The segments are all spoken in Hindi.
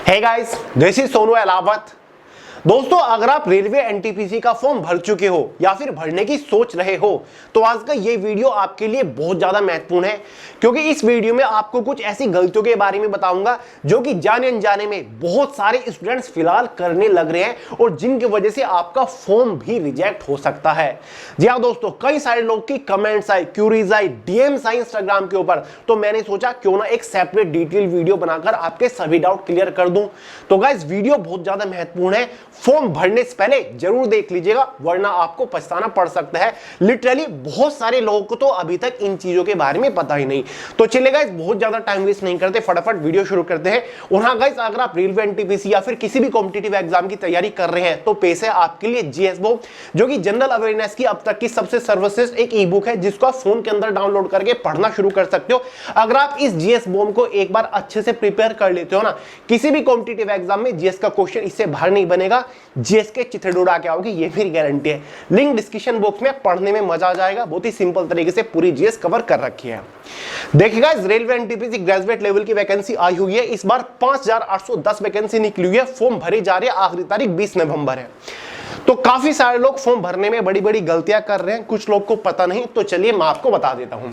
Hey guys, this is Sonu Alawat. दोस्तों, अगर आप रेलवे एनटीपीसी का फॉर्म भर चुके हो या फिर भरने की सोच रहे हो तो आज का ये वीडियो आपके लिए बहुत ज्यादा महत्वपूर्ण है, क्योंकि इस वीडियो में आपको कुछ ऐसी गलतियों के बारे में बताऊंगा जो कि जाने अनजाने में बहुत सारे स्टूडेंट्स फिलहाल करने लग रहे हैं और जिनकी वजह से आपका फॉर्म भी रिजेक्ट हो सकता है। जी हाँ दोस्तों, कई सारे लोग की कमेंट्स आए, क्यूरीज आई, डीएम्स आई इंस्टाग्राम के ऊपर, तो मैंने सोचा क्यों ना एक सेपरेट डिटेल वीडियो बनाकर आपके सभी डाउट क्लियर कर दूं। तो गाइस, वीडियो बहुत ज्यादा महत्वपूर्ण है, फॉर्म भरने से पहले जरूर देख लीजिएगा, वरना आपको पछताना पड़ सकता है। लिटरली बहुत सारे लोगों को तो अभी तक इन चीजों के बारे में पता ही नहीं। तो चलिए गाइस, बहुत ज्यादा टाइम वेस्ट नहीं करते, फटाफट वीडियो शुरू करते हैं। और हाँ गाइस, अगर आप रेलवे एनटीपीसी या फिर किसी भी कॉम्पिटिटिव एग्जाम की तैयारी कर रहे हैं तो पेश है आपके लिए जीएस बॉम, जो कि जनरल अवेयरनेस की अब तक की सबसे सर्वश्रेष्ठ एक ई बुक है, जिसको आप फोन के अंदर डाउनलोड करके पढ़ना शुरू कर सकते हो। अगर आप इस जीएस बॉम को एक बार अच्छे से प्रिपेयर कर लेते हो ना, किसी भी कॉम्पिटिटिव एग्जाम में जीएस का क्वेश्चन इससे बाहर नहीं बनेगा, जीएस के चित्रे उड़ा के आओगे, ये फिर गारंटी है। लिंक डिस्क्रिप्शन बॉक्स में, पढ़ने में मजा आ जाएगा, बहुत ही सिंपल तरीके से पूरी जीएस कवर कर रखी है। देखिएगा, रेलवे एनटीपीसी ग्रेजुएट लेवल की वैकेंसी आई हुई है, इस बार 5810 वैकेंसी निकली हुई है, फॉर्म भरे जा रहे हैं, आखिरी तारीख 20 नवंबर है। तो काफी सारे लोग फॉर्म भरने में बड़ी बड़ी गलतियां कर रहे हैं, कुछ लोग को पता नहीं, तो चलिए मैं आपको बता देता हूं।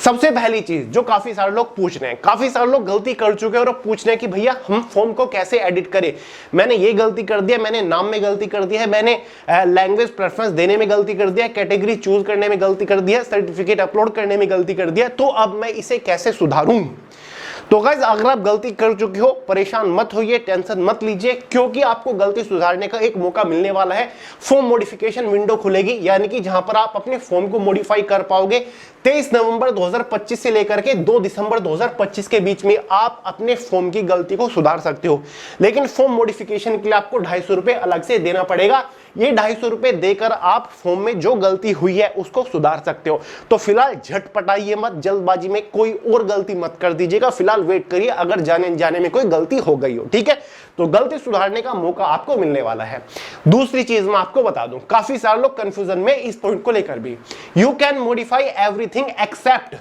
सबसे पहली चीज जो काफी सारे लोग पूछ रहे हैं, काफी सारे लोग गलती कर चुके हैं और पूछ रहे हैं कि भैया हम फॉर्म को कैसे एडिट करें। मैंने ये गलती कर दिया, मैंने नाम में गलती कर दी है, मैंने लैंग्वेज प्रेफरेंस देने में गलती कर दिया, कैटेगरी चूज करने में गलती कर दिया, सर्टिफिकेट अपलोड करने में गलती कर दिया, तो अब मैं इसे कैसे सुधारूं। तो गाइस, अगर आप गलती कर चुके हो, परेशान मत होइए, टेंशन मत लीजिए, क्योंकि आपको गलती सुधारने का एक मौका मिलने वाला है। फॉर्म मॉडिफिकेशन विंडो खुलेगी, यानी कि जहां पर आप अपने फॉर्म को मॉडिफाई कर पाओगे। 23 नवंबर 2025 से लेकर के 2 दिसंबर 2025 के बीच में आप अपने फॉर्म की गलती को सुधार सकते हो। लेकिन फॉर्म मॉडिफिकेशन के लिए आपको 250 रुपए अलग से देना पड़ेगा। ये 250 रुपए देकर आप फॉर्म में जो गलती हुई है उसको सुधार सकते हो। तो फिलहाल झटपटाइए मत, जल्दबाजी में कोई और गलती मत कर दीजिएगा, फिलहाल वेट करिए अगर जाने में कोई गलती हो गई हो, ठीक है। तो गलती सुधारने का मौका आपको मिलने वाला है। दूसरी चीज मैं आपको बता दूं, काफी सारे लोग कंफ्यूजन में इस पॉइंट को लेकर भी, you can modify everything except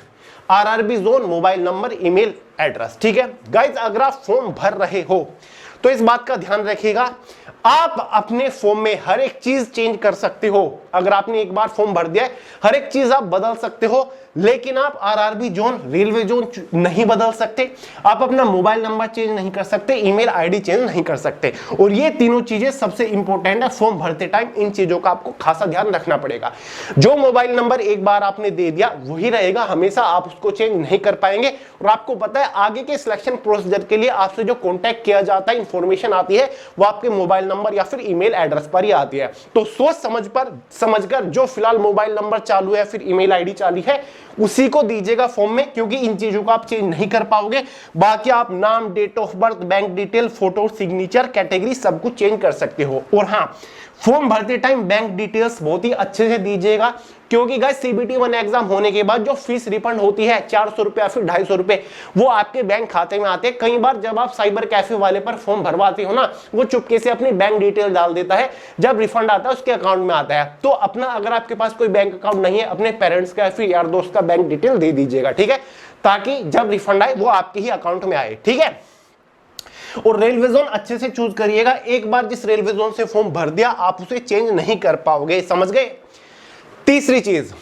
RRB zone, mobile number, email address, ठीक है। गाइस, अगर आप फॉर्म भर रहे हो तो इस बात का ध्यान रखिएगा, आप अपने फॉर्म में हर एक चीज चेंज कर सकते हो। अगर आपने एक बार फॉर्म भर दिया है, हर एक चीज आप बदल सकते हो, लेकिन आप आरआरबी जोन, रेलवे जोन नहीं बदल सकते। आप अपना मोबाइल नंबर चेंज नहीं कर सकते, ईमेल आईडी चेंज नहीं कर सकते। और ये तीनों चीजें सबसे इंपॉर्टेंट है फॉर्म भरते टाइम, इन चीजों का आपको खासा ध्यान रखना पड़ेगा। जो मोबाइल नंबर एक बार आपने दे दिया वही रहेगा हमेशा, आप उसको चेंज नहीं कर पाएंगे। और आपको पता है, आगे के सिलेक्शन प्रोसीजर के लिए आपसे जो कॉन्टैक्ट किया जाता है, इंफॉर्मेशन आती है, वो आपके मोबाइल नंबर या फिर ईमेल एड्रेस पर ही आती है। तो सोच समझकर जो फिलहाल मोबाइल नंबर चालू है, फिर ईमेल आईडी चालू है, उसी को दीजिएगा फॉर्म में, क्योंकि इन चीजों को आप चेंज नहीं कर पाओगे। बाकी आप नाम, date of birth, bank detail, photo, signature, category सब कुछ चेंज कर सकते हो। और हाँ, फॉर्म भरते टाइम बैंक डिटेल्स बहुत ही अच्छे से दीजिएगा, क्योंकि गाइस सीबीटी 1 एग्जाम होने के बाद जो फीस रिफंड होती है 400 रुपए या फिर 250 रुपए, वो आपके बैंक खाते में आते हैं। कई बार जब आप साइबर कैफे वाले पर फॉर्म भरवाते हो ना, वो चुपके से अपनी बैंक डिटेल डाल देता है, जब रिफंड आता है उसके अकाउंट में आता है। तो अपना, अगर आपके पास कोई बैंक अकाउंट नहीं है, अपने पेरेंट्स का या फिर यार दोस्त का बैंक डिटेल दे दीजिएगा, ठीक है, ताकि जब रिफंड आए वो आपके ही अकाउंट में आए, ठीक है। और रेलवे जोन अच्छे से चूज करिएगा, एक बार जिस रेलवे जोन से फॉर्म भर दिया आप उसे चेंज नहीं कर पाओगे, समझ गए। तीसरी चीज,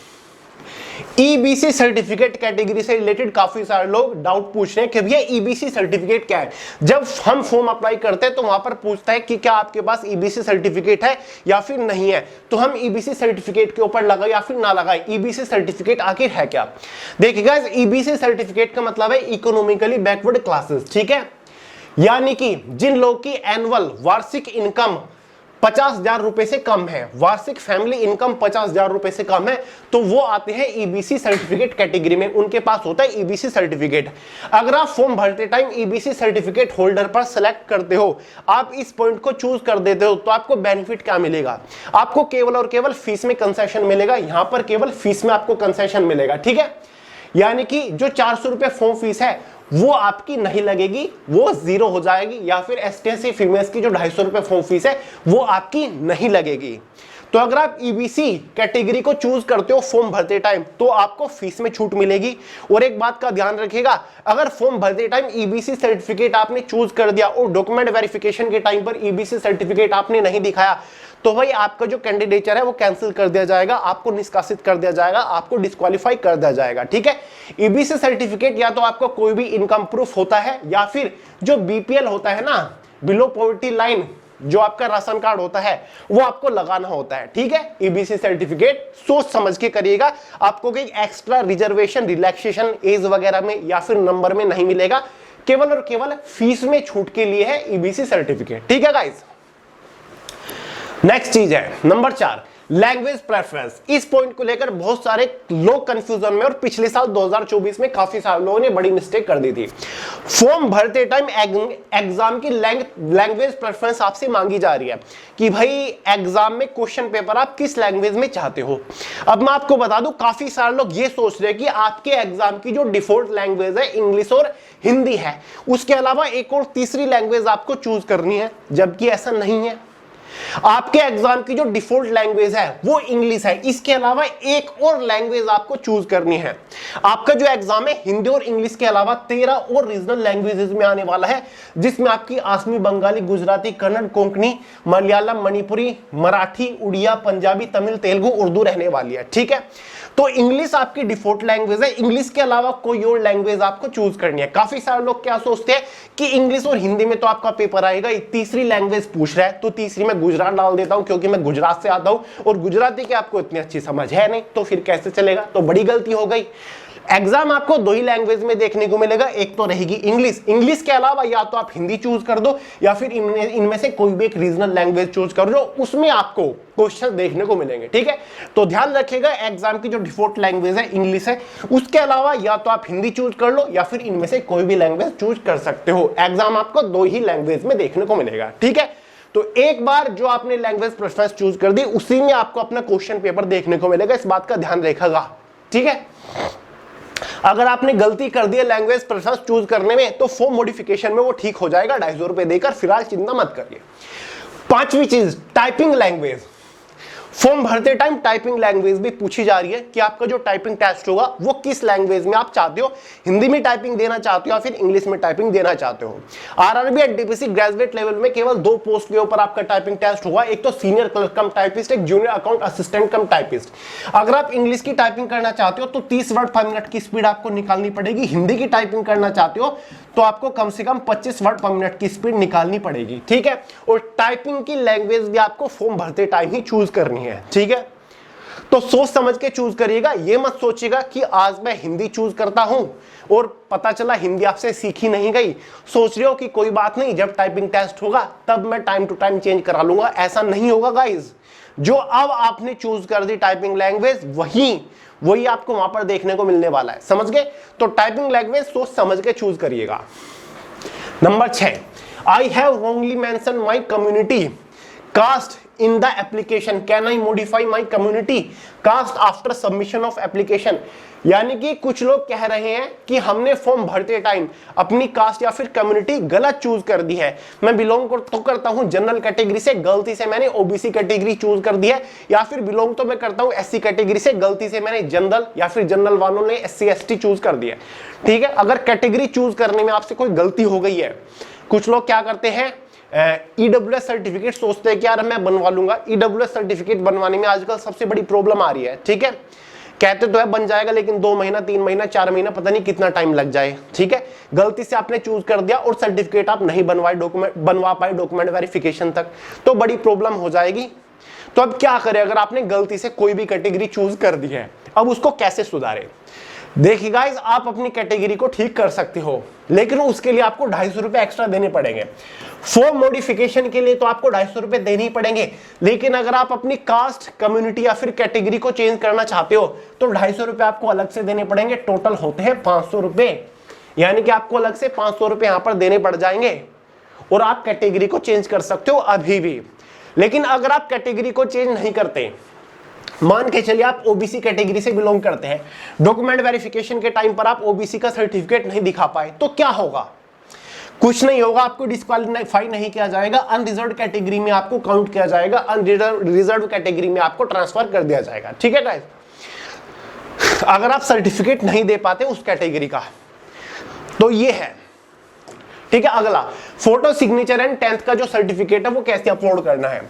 ईबीसी सर्टिफिकेट कैटेगरी से रिलेटेड काफी सारे लोग डाउट पूछ रहे हैं कि भैया ईबीसी सर्टिफिकेट क्या है। जब हम फॉर्म अप्लाई करते हैं तो वहां पर पूछता है कि क्या आपके पास ईबीसी सर्टिफिकेट है या फिर नहीं है, तो हम ईबीसी सर्टिफिकेट के ऊपर लगाए या फिर ना लगाए। ईबीसी सर्टिफिकेट आखिर है क्या? देखिएगा, ईबीसी सर्टिफिकेट का मतलब है इकोनॉमिकली बैकवर्ड क्लासेस, ठीक है, यानी कि जिन लोगों की एनुअल वार्षिक इनकम 50,000 रुपए से कम है, वार्षिक फैमिली इनकम 50,000 रुपए से कम है, तो वो आते हैं ईबीसी सर्टिफिकेट कैटेगरी में, उनके पास होता है ईबीसी सर्टिफिकेट। अगर आप फॉर्म भरते टाइम ईबीसी सर्टिफिकेट होल्डर पर सेलेक्ट करते हो, आप इस पॉइंट को चूज कर देते हो, तो आपको बेनिफिट क्या मिलेगा? आपको केवल और केवल फीस में कंसेशन मिलेगा। यहां पर केवल फीस में आपको कंसेशन मिलेगा, ठीक है, यानी कि जो 400 रुपए फॉर्म फीस है वो आपकी नहीं लगेगी, वो जीरो हो जाएगी। या फिर एसटी फीमेल्स की जो 250 रुपए फॉर्म फीस है वो आपकी नहीं लगेगी। तो अगर आप ईबीसी कैटेगरी को चूज करते हो फॉर्म भरते टाइम तो आपको फीस में छूट मिलेगी। और एक बात का ध्यान रखिएगा, अगर फॉर्म भरते टाइम ईबीसी सर्टिफिकेट आपने चूज कर दिया और डॉक्यूमेंट वेरिफिकेशन के टाइम पर ईबीसी सर्टिफिकेट आपने नहीं दिखाया तो भाई आपका जो कैंडिडेचर है वो कैंसिल कर दिया जाएगा, आपको निष्कासित कर दिया जाएगा, आपको डिस्क्वालीफाई कर दिया जाएगा। ठीक है, ईबीसी सर्टिफिकेट या तो आपका कोई भी इनकम प्रूफ होता है या फिर जो बीपीएल होता है ना, बिलो पॉवर्टी लाइन, जो आपका राशन कार्ड होता है वो आपको लगाना होता है। ठीक है, ईबीसी सर्टिफिकेट सोच समझ के करिएगा, आपको कोई एक्स्ट्रा रिजर्वेशन रिलैक्सेशन एज वगैरह में या फिर नंबर में नहीं मिलेगा, केवल और केवल फीस में छूट के लिए है ईबीसी सर्टिफिकेट। ठीक है गाइस, नेक्स्ट चीज है नंबर 4, लैंग्वेज प्रेफरेंस। इस पॉइंट को लेकर बहुत सारे लोग कंफ्यूजन में और पिछले साल 2024 में काफी सारे लोगों ने बड़ी मिस्टेक कर दी थी। फॉर्म भरते टाइम एग्जाम की लैंग्वेज प्रेफरेंस आपसे मांगी जा रही है कि भाई एग्जाम में क्वेश्चन पेपर आप किस लैंग्वेज में चाहते हो। अब मैं आपको बता दूं, काफी सारे लोग ये सोच रहे हैं कि आपके एग्जाम की जो डिफॉल्ट लैंग्वेज है इंग्लिश और हिंदी है, उसके अलावा एक और तीसरी लैंग्वेज आपको चूज करनी है, जबकि ऐसा नहीं है। आपके एग्जाम की जो डिफॉल्ट लैंग्वेज है वो इंग्लिश है, इसके अलावा एक और लैंग्वेज आपको चूज करनी है। आपका जो एग्जाम है हिंदी और इंग्लिश के अलावा 13 और रीजनल लैंग्वेजेस में आने वाला है, जिसमें आपकी आसमी, बंगाली, गुजराती, कन्नड़, कोंकणी, मलयालम, मणिपुरी, मराठी, उड़िया, पंजाबी, तमिल, तेलुगु, उर्दू रहने वाली है। ठीक है, तो इंग्लिश आपकी डिफॉल्ट लैंग्वेज है, इंग्लिश के अलावा कोई और लैंग्वेज आपको चूज करनी है। काफी सारे लोग क्या सोचते हैं कि इंग्लिश और हिंदी में तो आपका पेपर आएगा, तीसरी लैंग्वेज पूछ रहा है तो तीसरी में गुजरात डाल देता हूं क्योंकि मैं गुजरात से आता हूं और गुजराती की आपको इतनी अच्छी समझ है नहीं, तो फिर कैसे चलेगा। तो बड़ी गलती हो गई। एग्जाम आपको दो ही लैंग्वेज में देखने को मिलेगा, एक तो रहेगी इंग्लिश, इंग्लिश के अलावा या तो आप हिंदी चूज कर दो या फिर इनमें से कोई भी एक रीजनल लैंग्वेज चूज कर दो, उसमें आपको क्वेश्चन देखने को मिलेंगे। ठीक है, तो ध्यान रखिएगा एग्जाम की जो डिफॉल्ट लैंग्वेज है इंग्लिश है, उसके अलावा या तो आप हिंदी चूज कर लो या फिर इनमें से कोई भी लैंग्वेज चूज कर सकते हो। एग्जाम आपको दो ही लैंग्वेज में देखने को मिलेगा। ठीक है, तो एक बार जो आपने लैंग्वेज प्रेफरेंस चूज कर दी उसी में आपको अपना क्वेश्चन पेपर देखने को मिलेगा, इस बात का ध्यान रखिएगा। ठीक है, अगर आपने गलती कर दी है लैंग्वेज प्रेफरेंस चूज करने में तो फॉर्म मॉडिफिकेशन में वो ठीक हो जाएगा 250 रुपए देकर, फिलहाल चिंता मत करिए। पांचवी चीज, टाइपिंग लैंग्वेज। फॉर्म भरते टाइम टाइपिंग लैंग्वेज भी पूछी जा रही है कि आपका जो टाइपिंग टेस्ट होगा वो किस लैंग्वेज में आप चाहते हो, हिंदी में टाइपिंग देना चाहते हो या फिर इंग्लिश में टाइपिंग देना चाहते हो। आरआरबी एनटीपीसी ग्रेजुएट लेवल में केवल 2 पोस्ट के ऊपर आपका टाइपिंग टेस्ट होगा, एक तो सीनियर क्लर्क कम टाइपिस्ट, एक जूनियर अकाउंट असिस्टेंट कम टाइपिस्ट। अगर आप इंग्लिश की टाइपिंग करना चाहते हो तो 30 वर्ड पर मिनट की स्पीड आपको निकालनी पड़ेगी, हिंदी की टाइपिंग करना चाहते हो तो आपको कम से कम 25 वर्ड पर मिनट की स्पीड निकालनी पड़ेगी। ठीक है, और टाइपिंग की लैंग्वेज भी आपको फॉर्म भरते टाइम ही चूज करनी है। ठीक है, तो सोच समझ के चूज करिएगा, ये मत सोचिएगा कि आज मैं हिंदी चूज करता हूं और पता चला हिंदी आपसे सीखी नहीं गई, सोच रहे हो कि कोई बात नहीं जब टाइपिंग टेस्ट होगा तब मैं टाइम टू टाइम चेंज करा लूंगा। ऐसा नहीं होगा गाइज, जो अब आपने चूज कर दी टाइपिंग लैंग्वेज वही आपको वहां पर देखने को मिलने वाला है, समझ गए। तो टाइपिंग लैंग्वेज सोच समझ के चूज करिएगा। Number 6, I have wrongly mention my community caste in the application, can I modify my community caste after submission of application। यानी कि कुछ लोग कह रहे हैं कि हमने फॉर्म भरते टाइम अपनी कास्ट या फिर कम्युनिटी गलत चूज कर दी है। मैं बिलोंग तो करता हूं जनरल कैटेगरी से, गलती से मैंने ओबीसी कैटेगरी चूज कर दी है, या फिर बिलोंग तो मैं करता हूं एससी कैटेगरी से, गलती से मैंने जनरल या फिर जनरल वालों ने एससी एसटी चूज कर दिया। ठीक है, अगर कैटेगरी चूज करने में आपसे कोई गलती हो गई है, कुछ लोग क्या करते हैं ईडब्ल्यूएस सर्टिफिकेट सोचते हैं कि यार मैं बनवा लूंगा। ईडब्ल्यूएस सर्टिफिकेट बनवाने में आजकल सबसे बड़ी प्रॉब्लम आ रही है। ठीक है, कहते तो है बन जाएगा लेकिन 2 महीना 3 महीना 4 महीना पता नहीं कितना टाइम लग जाए। ठीक है, गलती से आपने चूज कर दिया और सर्टिफिकेट आप नहीं बनवा पाए डॉक्यूमेंट वेरिफिकेशन तक, तो बड़ी प्रॉब्लम हो जाएगी। तो अब क्या करें अगर आपने गलती से कोई भी कैटेगरी चूज कर दी है, अब उसको कैसे सुधारें। देखिए गाइस, आप अपनी कैटेगरी को ठीक कर सकते हो लेकिन उसके लिए आपको 250 रुपए एक्स्ट्रा देने पड़ेंगे। फॉर्म मॉडिफिकेशन के लिए तो आपको 250 रुपए देने ही पड़ेंगे, लेकिन अगर आप अपनी कास्ट, कम्युनिटी या फिर कैटेगरी को चेंज करना चाहते हो तो 250 रुपए आपको अलग से देने पड़ेंगे। टोटल होते हैं 500 रुपए, यानी कि आपको अलग से 500 रुपए यहां पर देने पड़ जाएंगे और आप कैटेगरी को चेंज कर सकते हो अभी भी। लेकिन अगर आप कैटेगरी को चेंज नहीं करते, मान के चलिए आप ओबीसी कैटेगरी से बिलोंग करते हैं, डॉक्यूमेंट वेरिफिकेशन के टाइम पर आप ओबीसी का सर्टिफिकेट नहीं दिखा पाए, तो क्या होगा। कुछ नहीं होगा, आपको डिस्क्वालीफाई नहीं किया जाएगा, अनरिजर्व कैटेगरी में आपको काउंट किया जाएगा, अनरिजर्व कैटेगरी में आपको ट्रांसफर कर दिया जाएगा। ठीक है गाइस, अगर आप सर्टिफिकेट नहीं दे पाते उस कैटेगरी का तो ये है। ठीक है, अगला फोटो सिग्नेचर एंड 10th का जो सर्टिफिकेट है वो कैसे अपलोड करना है।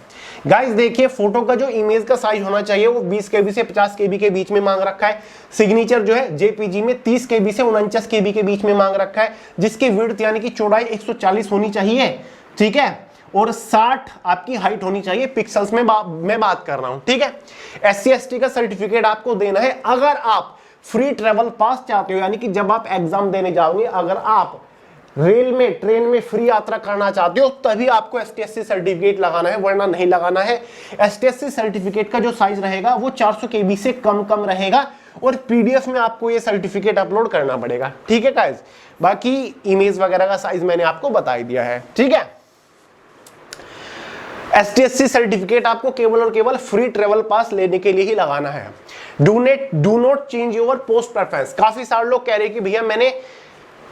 गाइस देखिए, फोटो का जो इमेज का साइज होना चाहिए वो 20 KB से 50 KB के बीच में मांग रखा है। सिग्नेचर जो है जेपीजी में 30 KB से 49 KB के बीच में मांग रखा है, जिसकी विड्थ यानी कि चौड़ाई 140 होनी चाहिए। ठीक है, और 60 आपकी हाइट होनी चाहिए, पिक्सल्स में मैं बात कर रहा हूं। ठीक है, SC/ST का सर्टिफिकेट आपको देना है। अगर आप फ्री ट्रेवल पास चाहते हो, यानी कि जब आप एग्जाम देने जाओगे, अगर आप रेल में ट्रेन में फ्री यात्रा करना चाहते हो तभी आपको ST/SC सर्टिफिकेट लगाना है, वरना नहीं लगाना है। ST/SC सर्टिफिकेट का जो साइज रहेगा वो 400 KB से कम रहेगा और PDF में आपको ये सर्टिफिकेट अपलोड करना पड़ेगा। ठीक है गाइस, बाकी इमेज वगैरह का साइज मैंने आपको बता ही दिया है। ठीक है, ST/SC सर्टिफिकेट आपको केवल और केवल फ्री ट्रेवल पास लेने के लिए ही लगाना है। Do not change your post preference. काफी सारे लोग कह रहे हैं कि भैया मैंने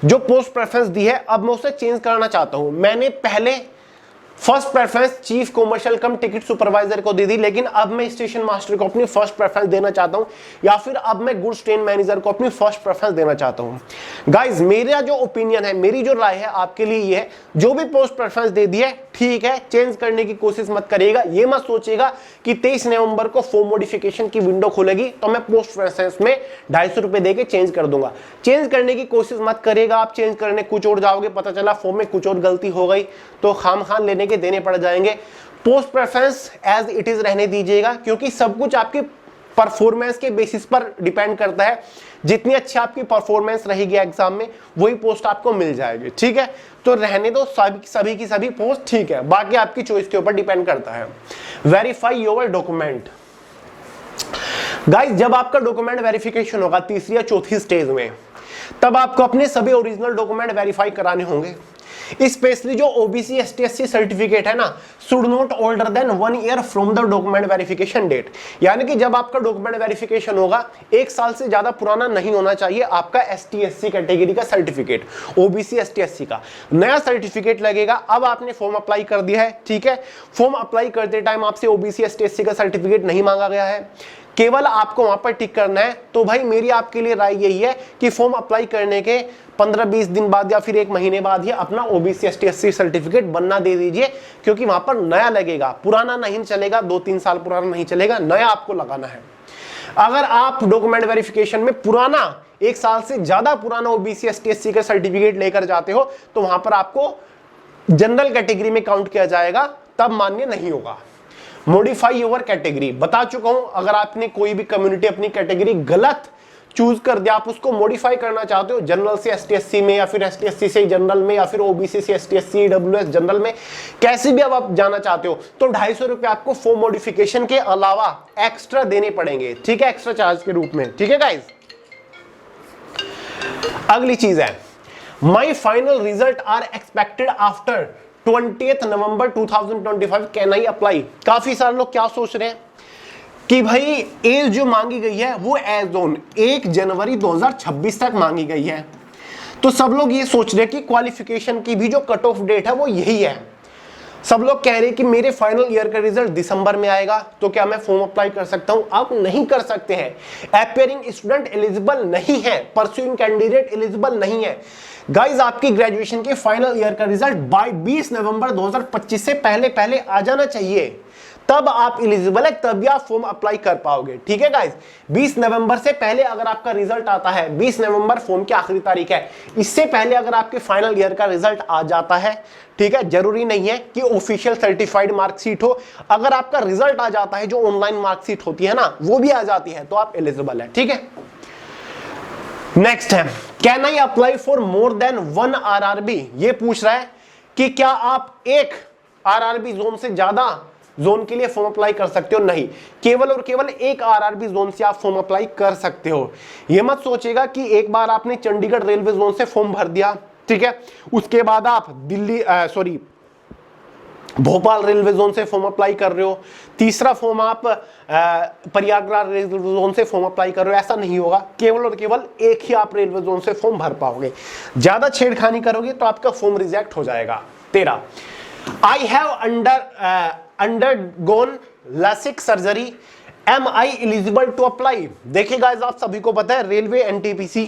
जो पोस्ट प्रेफरेंस दी है अब मैं उसे चेंज करना चाहता हूं। मैंने पहले फर्स्ट प्रेफरेंस चीफ कमर्शियल कम टिकट सुपरवाइजर को दे दी, लेकिन अब मैं स्टेशन मास्टर को अपनी फर्स्ट प्रेफरेंस देना चाहता हूं, या फिर अब मैं गुड्स ट्रेन मैनेजर को अपनी फर्स्ट प्रेफरेंस देना चाहता हूं। गाइस मेरा जो ओपिनियन है, मेरी जो राय है आपके लिए ये है, जो भी पोस्ट प्रेफरेंस दे दी है ठीक है, चेंज करने की कोशिश मत करिएगा। ये मत सोचिएगा कि 23 नवंबर को फॉर्म मॉडिफिकेशन की विंडो खुलेगी तो मैं पोस्ट प्रेफरेंस में 250 रुपए देके चेंज कर दूंगा। चेंज करने की कोशिश मत करिएगा। आप चेंज करने कुछ और जाओगे, पता चला फॉर्म में कुछ और गलती हो गई तो खाम लेने के देने पड़ जाएंगे। Post preference as it is रहने दीजिएगा, क्योंकि सब कुछ आपकी परफॉर्मेंस के बेसिस पर डिपेंड करता है। जितनी अच्छी आपकी परफॉर्मेंस रहेगी एग्जाम में वही पोस्ट आपको मिल जाएगी। ठीक है, तो रहने दो सभी की सभी पोस्ट, ठीक है, बाकी आपकी चॉइस के ऊपर डिपेंड करता है। Verify your document. गाइस जब आपका डॉक्यूमेंट वेरिफिकेशन होगा तीसरी या चौथी स्टेज में, तब आपको अपने सभी ओरिजिनल डॉक्यूमेंट वेरीफाई कराने होंगे। स्पेशली जो OBC ST/SC सर्टिफिकेट है ना, should not older than 1 year from the document verification date. यानी कि जब आपका डॉक्यूमेंट वेरिफिकेशन होगा 1 साल से ज्यादा पुराना नहीं होना चाहिए आपका ST/SC कैटेगरी का सर्टिफिकेट। OBC ST/SC का नया सर्टिफिकेट लगेगा। अब आपने फॉर्म अप्लाई कर दिया है, ठीक है, फॉर्म अप्लाई करते टाइम आपसे OBC ST/SC का सर्टिफिकेट नहीं मांगा गया है, केवल आपको वहां पर टिक करना है। तो भाई मेरी आपके लिए राय यही है कि फॉर्म अप्लाई करने के 15-20 दिन बाद या फिर 1 महीने बाद ही अपना OBC ST/SC सर्टिफिकेट बनना दे दीजिए, क्योंकि वहां पर नया लगेगा, पुराना नहीं चलेगा, 2-3 साल पुराना नहीं चलेगा, नया आपको लगाना है। अगर आप डॉक्यूमेंट वेरिफिकेशन में पुराना 1 साल से ज्यादा पुराना OBC ST/SC का सर्टिफिकेट लेकर जाते हो तो वहां पर आपको जनरल कैटेगरी में काउंट किया जाएगा, तब मान्य नहीं होगा। मॉडिफाई योर कैटेगरी, बता चुका हूं, अगर आपने कोई भी कम्युनिटी अपनी कैटेगरी गलत चूज कर दिया, आप उसको मॉडिफाई करना चाहते हो जनरल से ST/SC में, या फिर ST/SC से जनरल में, या फिर OBC से ST/SC EWS जनरल में, कैसे भी अब आप जाना चाहते हो, तो 250 रुपए आपको फॉर्म मॉडिफिकेशन के अलावा एक्स्ट्रा देने पड़ेंगे। ठीक है, एक्स्ट्रा चार्ज के रूप में। ठीक है गाइस, अगली चीज है my final result are expected after 20th November 2025, can I apply. काफी सारे लोग क्या सोच रहे हैं कि भाई एज जो मांगी गई है वो एज ऑन 1 जनवरी 2026 तक मांगी गई है, तो सब लोग ये सोच रहे हैं कि क्वालिफिकेशन की भी जो कट ऑफ डेट है वो यही है। सब लोग कह रहे हैं कि मेरे फाइनल ईयर का रिजल्ट दिसंबर में आएगा, तो क्या मैं फॉर्म अप्लाई कर सकता हूं? आप नहीं कर सकते हैं। अपियरिंग स्टूडेंट एलिजिबल नहीं है, परस्यूइंग कैंडिडेट एलिजिबल नहीं है। गाइज आपकी ग्रेजुएशन के फाइनल ईयर का रिजल्ट 20 नवंबर 2025 से पहले आ जाना चाहिए, तब आप एलिजिबल है, तभी आप फॉर्म अप्लाई कर पाओगे। ठीक है गाइज, 20 नवंबर से पहले अगर आपका रिजल्ट आता है, 20 नवंबर फॉर्म की आखिरी तारीख है, इससे पहले अगर आपके फाइनल ईयर का रिजल्ट आ जाता है, ठीक है, जरूरी नहीं है कि ऑफिशियल सर्टिफाइड मार्कशीट हो, अगर आपका रिजल्ट आ जाता है, जो ऑनलाइन मार्कशीट होती है ना, वो भी आ जाती है, तो आप एलिजिबल है। ठीक है, नेक्स्ट है can I apply for more than 1 RRB। ये पूछ रहा है कि क्या आप एक RRB जोन से ज्यादा जोन के लिए फॉर्म अप्लाई कर सकते हो? नहीं, केवल और केवल एक RRB जोन से आप फॉर्म अप्लाई कर सकते हो। ये मत सोचेगा कि एक बार आपने चंडीगढ़ रेलवे जोन से फॉर्म भर दिया, ठीक है, उसके बाद आप भोपाल रेलवे जोन से फॉर्म अप्लाई कर रहे हो, तीसरा फॉर्म आप प्रयागराज रेलवे जोन से फॉर्म अप्लाई कर रहे हो, ऐसा नहीं होगा। केवल और केवल एक ही आप रेलवे जोन से फॉर्म भर पाओगे। ज्यादा छेड़खानी करोगे तो आपका फॉर्म रिजेक्ट हो जाएगा। 13, I have undergone LASIK surgery, am I eligible to apply. देखिए गाइस, आप सभी को पता है रेलवे एनटीपीसी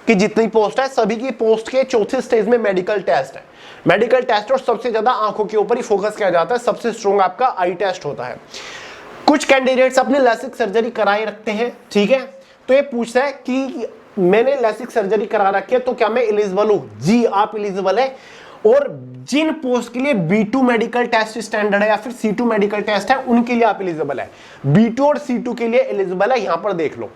की जितनी पोस्ट है, सभी की पोस्ट के चौथे स्टेज में मेडिकल टेस्ट है। मेडिकल टेस्ट और सबसे ज्यादा आंखों के ऊपर ही फोकस किया जाता है, सबसे स्ट्रॉन्ग आपका आई टेस्ट होता है। कुछ कैंडिडेट्स अपने LASIK सर्जरी कराए रखते हैं, ठीक है, तो ये पूछता है कि मैंने LASIK सर्जरी करा रखी है तो क्या मैं एलिजिबल हूं? जी, आप एलिजिबल है। और जिन पोस्ट के लिए B2 मेडिकल टेस्ट स्टैंडर्ड है या फिर C2 मेडिकल टेस्ट है, उनके लिए आप एलिजिबल है। B2 और C2 के लिए एलिजिबल है, यहां पर देख लो।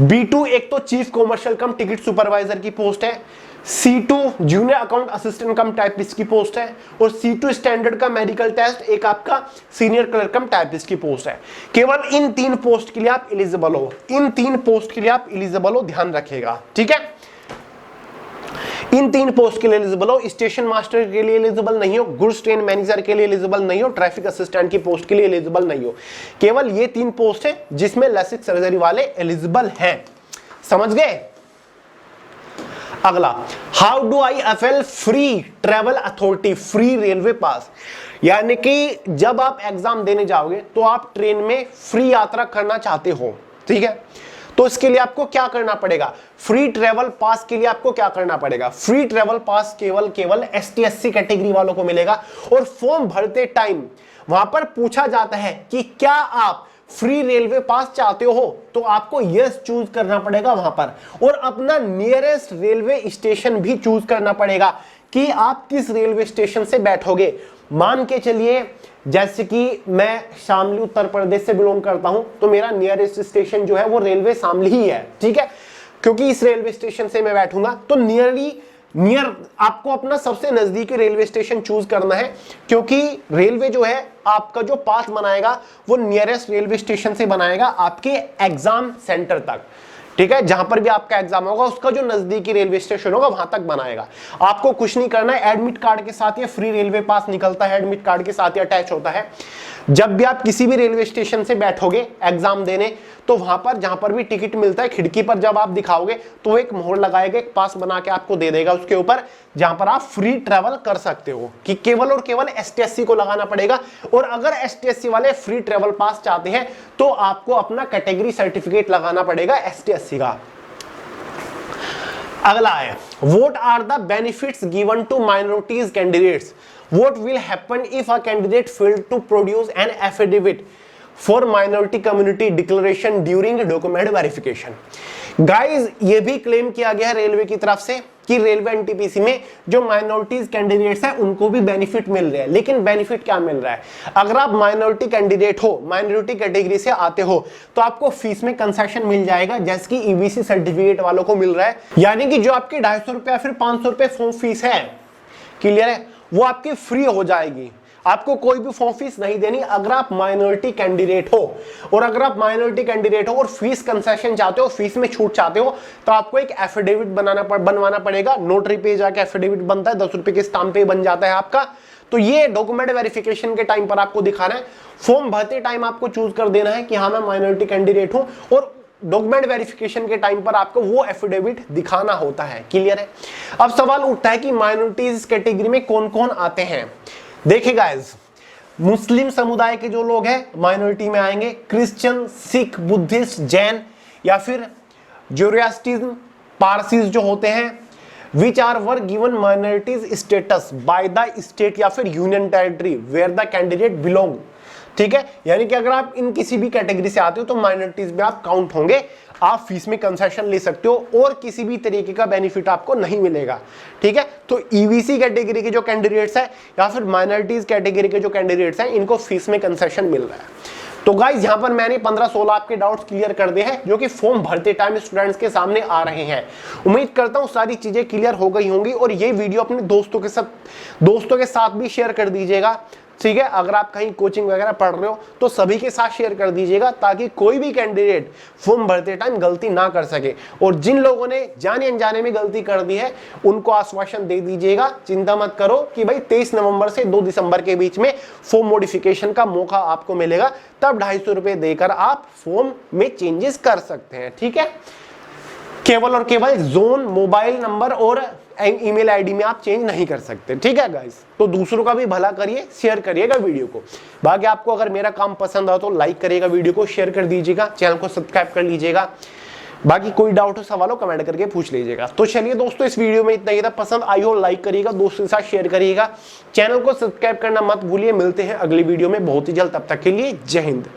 B2 एक तो चीफ कॉमर्शियल कम टिकट सुपरवाइजर की पोस्ट है, C2 जूनियर अकाउंट असिस्टेंट कम टाइपिस्ट की पोस्ट है, और C2 स्टैंडर्ड का मेडिकल टेस्ट एक आपका सीनियर क्लर्क कम टाइपिस्ट की पोस्ट है। केवल इन 3 पोस्ट के लिए आप एलिजिबल हो, इन 3 पोस्ट के लिए आप एलिजिबल हो, ध्यान रखिएगा, ठीक है। इन 3 पोस्ट के लिए एलिजिबल हो, स्टेशन मास्टर के लिए एलिजिबल नहीं हो, गुड्स ट्रेन मैनेजर के लिए एलिजिबल नहीं हो, ट्रैफिक असिस्टेंट की पोस्ट के लिए एलिजिबल नहीं हो। केवल ये 3 पोस्ट है जिसमें LASIK सर्जरी वाले एलिजिबल हैं, समझ गए। अगला, how do I avail free travel authority free railway pass, यानी कि जब आप एग्जाम देने जाओगे तो आप ट्रेन में फ्री यात्रा करना चाहते हो, ठीक है, तो इसके लिए आपको क्या करना पड़ेगा? फ्री ट्रेवल पास के लिए आपको क्या करना पड़ेगा? फ्री ट्रेवल पास केवल ST SC कैटेगरी वालों को मिलेगा। और फॉर्म भरते टाइम वहां पर पूछा जाता है कि क्या आप फ्री रेलवे पास चाहते हो, तो आपको यस चूज करना पड़ेगा वहां पर, और अपना नियरेस्ट रेलवे स्टेशन भी चूज करना पड़ेगा कि आप किस रेलवे स्टेशन से बैठोगे। मान के चलिए जैसे कि मैं शामली उत्तर प्रदेश से बिलोंग करता हूं, तो मेरा नियरेस्ट स्टेशन जो है वो रेलवे शामली ही है, ठीक है, क्योंकि इस रेलवे स्टेशन से मैं बैठूंगा। तो नियर आपको अपना सबसे नजदीकी रेलवे स्टेशन चूज करना है, क्योंकि रेलवे जो है आपका जो पाथ बनाएगा वो नियरेस्ट रेलवे स्टेशन से बनाएगा आपके एग्जाम सेंटर तक, ठीक है, जहां पर भी आपका एग्जाम होगा उसका जो नजदीकी रेलवे स्टेशन होगा वहां तक बनाएगा। आपको कुछ नहीं करना है, एडमिट कार्ड के साथ ये फ्री रेलवे पास निकलता है, एडमिट कार्ड के साथ ही अटैच होता है। जब भी आप किसी भी रेलवे स्टेशन से बैठोगे एग्जाम देने, तो वहां पर जहां पर भी टिकट मिलता है, खिड़की पर जब आप दिखाओगे तो एक मोहर लगाएगा, एक पास बना के आपको दे देगा उसके ऊपर, जहां पर आप फ्री ट्रैवल कर सकते हो, कि केवल और केवल ST SC को लगाना पड़ेगा। और अगर ST SC वाले फ्री ट्रैवल पास चाहते हैं तो आपको अपना कैटेगरी सर्टिफिकेट लगाना पड़ेगा ST SC का। अगला है, what are the benefits given to minorities candidates, what will happen if a candidate failed to produce an affidavit for minority community declaration during document verification। Guys ये भी क्लेम किया गया है रेलवे की तरफ से कि रेलवे एनटीपीसी में जो माइनॉरिटीज कैंडिडेट्स हैं उनको भी बेनिफिट मिल रहे हैं। लेकिन बेनिफिट क्या मिल रहा है? अगर आप माइनॉरिटी कैंडिडेट हो, माइनॉरिटी कैटेगरी से आते हो, तो आपको फीस में कंसेशन मिल जाएगा, जैसे कि ईबीसी सर्टिफिकेट वालों को मिल रहा है। यानी कि जो आपकी 250 रुपए या फिर 500 रुपए फॉर्म फीस है, क्लियर है, वो आपकी फ्री हो जाएगी, आपको कोई भी फॉर्म फीस नहीं देनी अगर आप माइनॉरिटी कैंडिडेट हो। और अगर आप माइनॉरिटी कैंडिडेट हो और फीस कंसेशन चाहते हो, फीस में छूट चाहते हो, तो आपको एक एफिडेविट बनवाना पड़ेगा। नोटरी पे जाके एफिडेविट बनता है, 10 रुपए के स्टाम्प पे बन जाता है आपका। तो ये डॉक्यूमेंट वेरिफिकेशन के टाइम पर आपको दिखाना है। फॉर्म भरते टाइम आपको चूज कर देना है कि हाँ मैं माइनॉरिटी कैंडिडेट हूं, और डॉक्यूमेंट वेरिफिकेशन के टाइम पर आपको वो एफिडेविट दिखाना होता है। क्लियर है? अब सवाल उठता है कि माइनॉरिटीज कैटेगरी में कौन कौन आते हैं। देखिए गाइस, मुस्लिम समुदाय के जो लोग हैं माइनॉरिटी में आएंगे, क्रिश्चियन, सिख, बुद्धिस्ट, जैन या फिर जोरोस्ट्रियन, पारसीज जो होते हैं, which are were given minorities status by the state या फिर union territory where the candidate belong. ठीक है, यानी कि अगर आप इन किसी भी कैटेगरी से आते हो तो माइनॉरिटीज में आप काउंट होंगे, आप फीस में कंसेशन ले सकते हो और किसी भी तरीके का बेनिफिट आपको नहीं मिलेगा। ठीक है, तो ईबीसी कैटेगरी के जो कैंडिडेट्स हैं या फिर माइनॉरिटीज कैटेगरी के जो कैंडिडेट्स हैं, इनको फीस में कंसेशन मिल रहा है। तो गाइज यहाँ पर मैंने 15-16 आपके डाउट्स क्लियर कर दिए हैं जो कि फॉर्म भरते टाइम स्टूडेंट्स के सामने आ रहे हैं। उम्मीद करता हूँ सारी चीजें क्लियर हो गई होंगी और ये वीडियो अपने दोस्तों के साथ भी शेयर कर दीजिएगा ठीक है। अगर आप कहीं कोचिंग वगैरह पढ़ रहे हो तो सभी के साथ शेयर कर दीजिएगा ताकि कोई भी कैंडिडेट फॉर्म भरते टाइम गलती ना कर सके। और जिन लोगों ने जाने अनजाने में गलती कर दी है उनको आश्वासन दे दीजिएगा, चिंता मत करो कि भाई 23 नवंबर से 2 दिसंबर के बीच में फॉर्म मॉडिफिकेशन का मौका आपको मिलेगा, तब 250 रुपए देकर आप फॉर्म में चेंजेस कर सकते हैं। ठीक है, केवल और केवल जोन, मोबाइल नंबर और ईमेल आईडी में आप चेंज नहीं कर सकते। ठीक है गाइस, तो दूसरों का भी भला करिए, शेयर करिएगा वीडियो को। बाकी आपको अगर मेरा काम पसंद आए तो लाइक करिएगा, वीडियो को शेयर कर दीजिएगा, चैनल को सब्सक्राइब कर लीजिएगा। बाकी कोई डाउट हो, सवाल हो, कमेंट करके पूछ लीजिएगा। तो चलिए दोस्तों, इस वीडियो में इतना ही था। पसंद आई हो लाइक करिएगा, दोस्तों के साथ शेयर करिएगा, चैनल को सब्सक्राइब करना मत भूलिए। मिलते हैं अगली वीडियो में बहुत ही जल्द, तब तक के लिए जय हिंद।